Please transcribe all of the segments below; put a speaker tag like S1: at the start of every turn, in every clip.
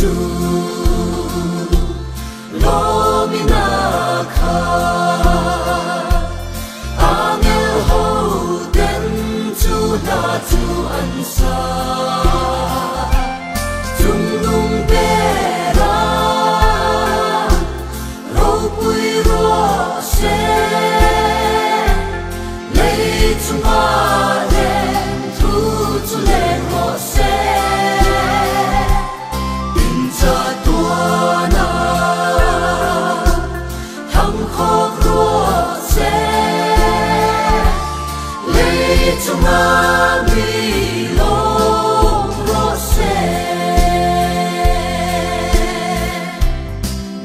S1: tu lo minakha angel ho den tu na tu ansa chung lung bera ro pui ro se lei chung ma den tu tu le ro se trong ami long ro se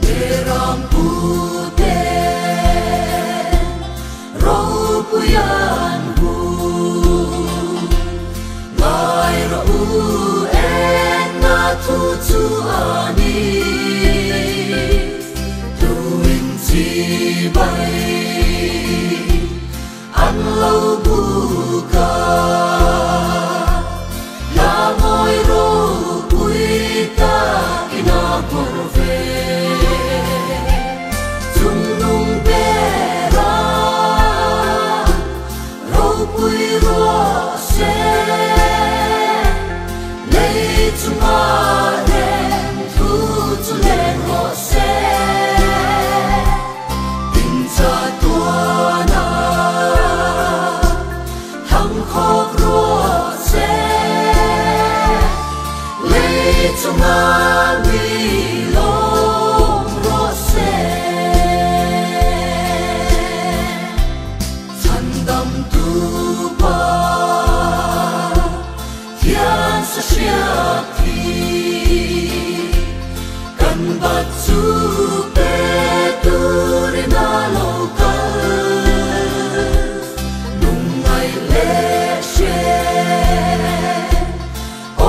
S1: de ram pu te ro pu yan hu mai ro u en na tu tu ani tu in chi bai an lâu bu la ngồi ro pui ta ina por ve chung nung bera ro pui ro se lei chung ma den tu tu le ro se tin cha tua na hang khóc trong ami long ro se chan dam tu pa thian sa sia thi kan bat su pe tu re na lo ka nung ngai le she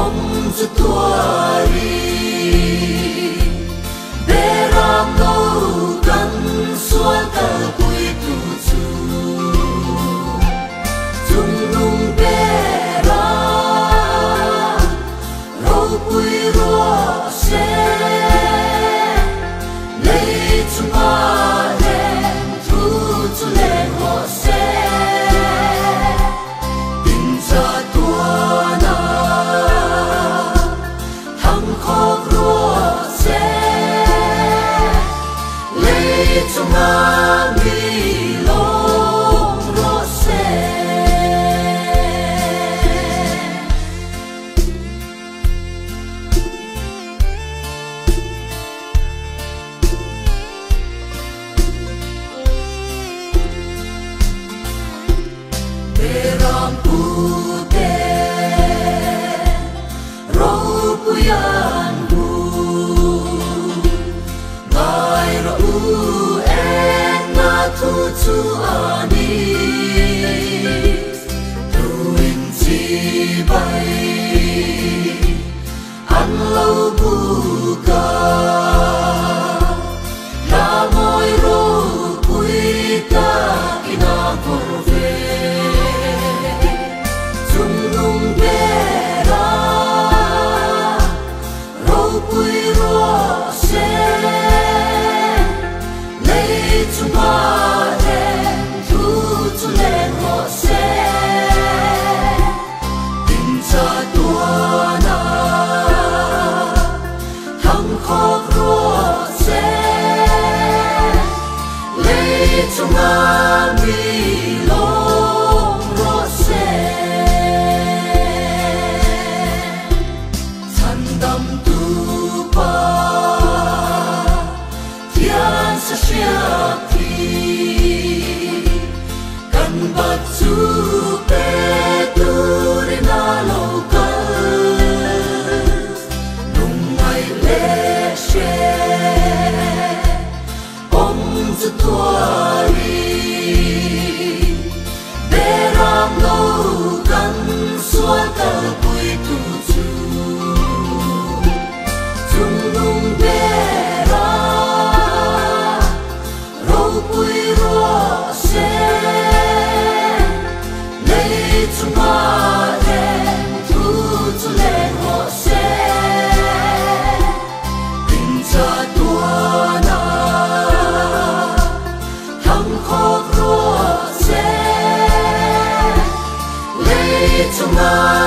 S1: om zu tua trong ami long ro se de ram pu te ro pu yan hu mai ro u tu tu ani tu in chi bai an lâu bu ka la ngồi ro pui ta ina por ve chung lung bera ro pui ro se lei chung ma trong ami long ro se chan dam tu pa thian sa sia thi kan bat su pe tu re na lo ka nung ngai le she om zu tua ngài